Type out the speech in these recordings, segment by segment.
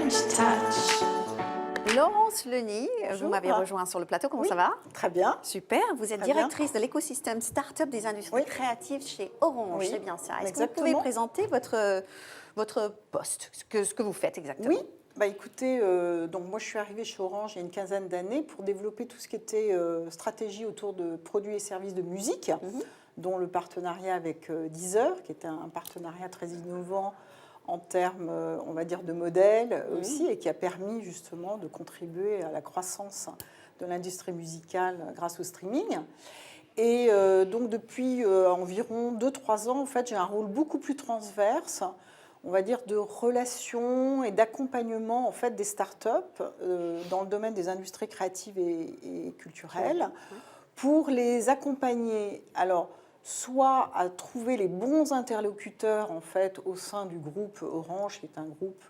French touch. Laurence Leny, Bonjour. vous m'avez rejoint sur le plateau. Comment ça va? Très bien. Super. Vous êtes Très directrice de l'écosystème Start-up des industries Oui. créatives chez Orange. Oui, C'est bien ça. Est-ce que vous exactement. pouvez présenter votre poste, ce que vous faites exactement? Oui, écoutez, donc moi je suis arrivée chez Orange il y a une quinzaine d'années pour développer tout ce qui était stratégie autour de produits et services de musique, dont le partenariat avec Deezer, qui était un partenariat très innovant en termes, on va dire, de modèle aussi, et qui a permis justement de contribuer à la croissance de l'industrie musicale grâce au streaming. Et donc depuis environ 2-3 ans, en fait, j'ai un rôle beaucoup plus transverse, on va dire, de relation et d'accompagnement en fait des startups dans le domaine des industries créatives et culturelles, pour les accompagner. Alors, soit à trouver les bons interlocuteurs en fait au sein du groupe Orange, qui est un groupe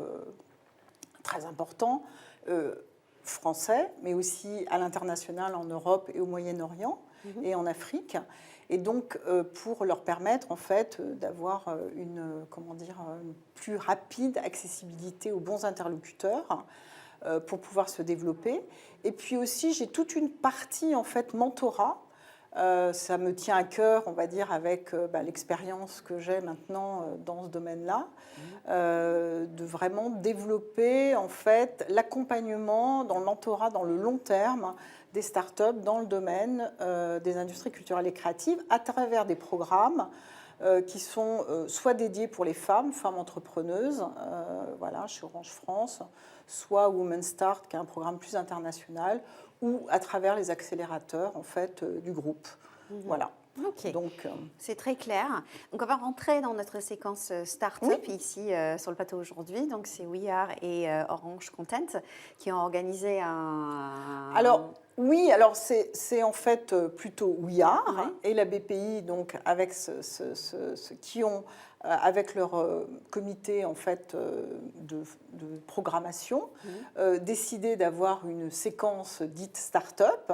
très important, français, mais aussi à l'international, en Europe et au Moyen-Orient et en Afrique. Et donc, pour leur permettre, en fait, d'avoir une plus rapide accessibilité aux bons interlocuteurs pour pouvoir se développer. Et puis aussi, j'ai toute une partie, en fait, mentorat. Ça me tient à cœur, on va dire, avec l'expérience que j'ai maintenant dans ce domaine-là, de vraiment développer, en fait, l'accompagnement dans le mentorat dans le long terme des startups dans le domaine des industries culturelles et créatives à travers des programmes qui sont soit dédiés pour les femmes entrepreneuses, voilà, chez Orange France, soit Women Start, qui est un programme plus international, ou à travers les accélérateurs en fait, du groupe. Voilà. Ok, Donc, c'est très clair. Donc, on va rentrer dans notre séquence Start-up ici sur le plateau aujourd'hui. Donc, c'est We Are et Orange Content qui ont organisé un... Alors, oui, alors c'est en fait plutôt We Are et la BPI, donc avec qui ont, avec leur comité en fait de programmation, décidé d'avoir une séquence dite Start-up.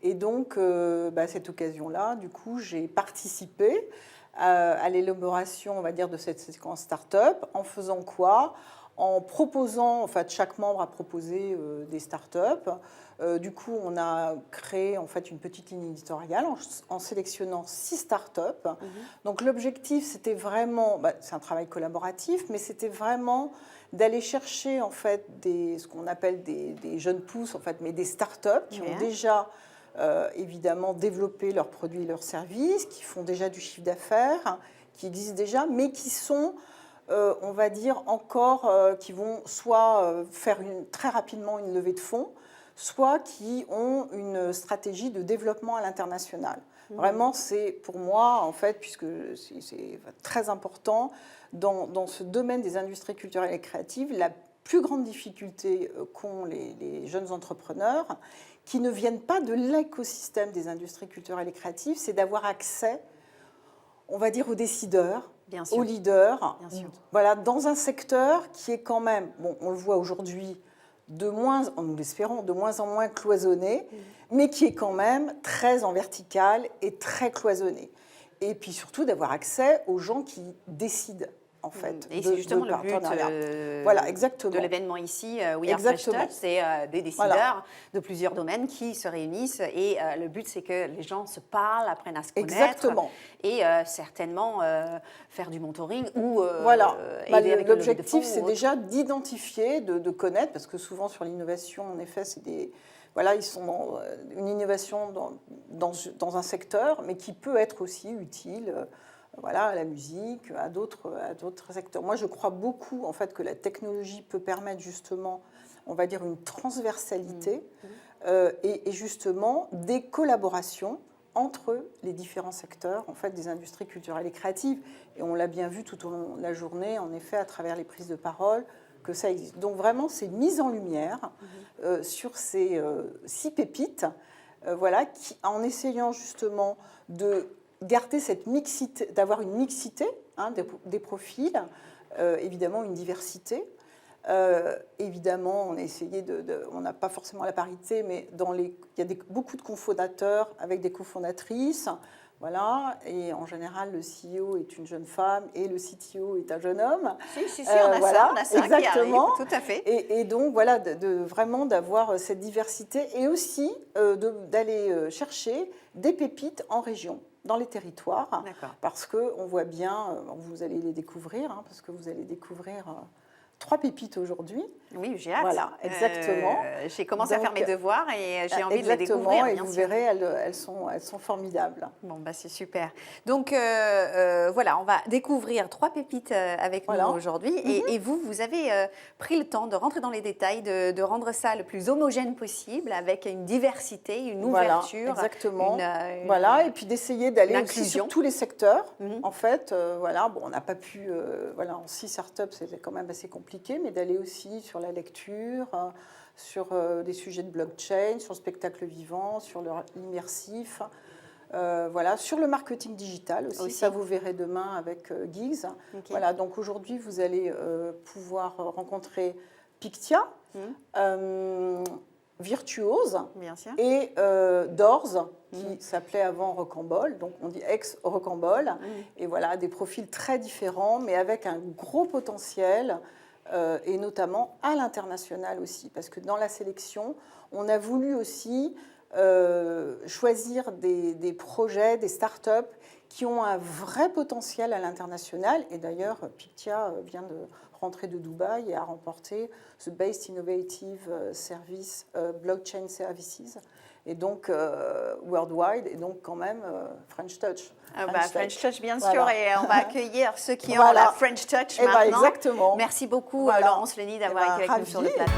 Et donc, à cette occasion-là, du coup, j'ai participé à l'élaboration, on va dire, de cette séquence start-up. En faisant quoi? En proposant, en fait, chaque membre a proposé des start-up. Du coup, on a créé, en fait, une petite ligne éditoriale en sélectionnant 6 start-up. Donc, l'objectif, c'était vraiment, c'est un travail collaboratif, mais c'était vraiment d'aller chercher, en fait, ce qu'on appelle des jeunes pousses, en fait, mais des start-up qui ont déjà... évidemment développer leurs produits et leurs services, qui font déjà du chiffre d'affaires, qui existent déjà, mais qui sont, on va dire, encore, qui vont soit faire très rapidement une levée de fonds, soit qui ont une stratégie de développement à l'international. Vraiment, c'est pour moi, en fait, puisque c'est très important, dans ce domaine des industries culturelles et créatives, la plus grande difficulté qu'ont les jeunes entrepreneurs, qui ne viennent pas de l'écosystème des industries culturelles et créatives, c'est d'avoir accès, on va dire, aux décideurs, aux leaders, voilà, dans un secteur qui est quand même, bon, on le voit aujourd'hui, nous l'espérons, de moins en moins cloisonné, mais qui est quand même très en vertical et très cloisonné. Et puis surtout d'avoir accès aux gens qui décident. En fait, et c'est justement le but voilà, exactement. de l'événement ici, We Are Fresh Touch, c'est des décideurs de plusieurs domaines qui se réunissent et le but c'est que les gens se parlent, apprennent à se connaître et certainement faire du mentoring ou aider avec l'objectif c'est déjà d'identifier, de connaître, parce que souvent sur l'innovation, en effet, c'est des... Voilà, ils sont dans une innovation dans un secteur, mais qui peut être aussi utile voilà, à la musique, à d'autres secteurs. Moi, je crois beaucoup en fait que la technologie peut permettre justement, on va dire, une transversalité et justement des collaborations entre les différents secteurs en fait, des industries culturelles et créatives. Et on l'a bien vu tout au long de la journée, en effet, à travers les prises de parole, que ça existe. Donc vraiment, c'est une mise en lumière sur ces 6 pépites, voilà, en essayant justement de garder cette mixité, d'avoir une mixité des profils, évidemment une diversité. Évidemment, on a essayé on n'a pas forcément la parité, mais il y a beaucoup de cofondateurs avec des cofondatrices. Voilà, et en général, le CEO est une jeune femme et le CTO est un jeune homme. Si, on a ça, exactement. Qui arrive, tout à fait. Et donc, voilà, vraiment d'avoir cette diversité et aussi d'aller chercher des pépites en région, dans les territoires, parce qu'on voit bien, vous allez les découvrir, parce que vous allez découvrir 3 pépites aujourd'hui. Oui, j'ai hâte. Voilà, exactement. J'ai commencé à faire mes devoirs et j'ai envie de les découvrir. Et vous verrez, elles sont formidables. Bon, c'est super. Donc, voilà, on va découvrir 3 pépites avec nous aujourd'hui. Et vous avez pris le temps de rentrer dans les détails, de rendre ça le plus homogène possible, avec une diversité, une ouverture. Exactement. Et puis d'essayer d'aller aussi sur tous les secteurs. En fait, on n'a pas pu, en 6 startups, c'était quand même assez compliqué, mais d'aller aussi sur la lecture, sur des sujets de blockchain, sur le spectacle vivant, sur l'immersif, sur le marketing digital aussi. Ça vous verrez demain avec Gigs. Voilà, donc aujourd'hui vous allez pouvoir rencontrer Pictia, Virtuose et Doors, qui s'appelait avant Rocambole, donc on dit ex-Rocambole, et voilà, des profils très différents, mais avec un gros potentiel, et notamment à l'international aussi, parce que dans la sélection, on a voulu aussi choisir des projets, des startups qui ont un vrai potentiel à l'international, et d'ailleurs, Pictia vient de rentrer de Dubaï et a remporté The Best Innovative Service Blockchain Services, et donc worldwide, et donc quand même French Touch. French Touch, bien sûr, et on va accueillir ceux qui ont la French Touch maintenant. Exactement. Merci beaucoup, Laurence Lenny, d'avoir été avec nous sur le plateau.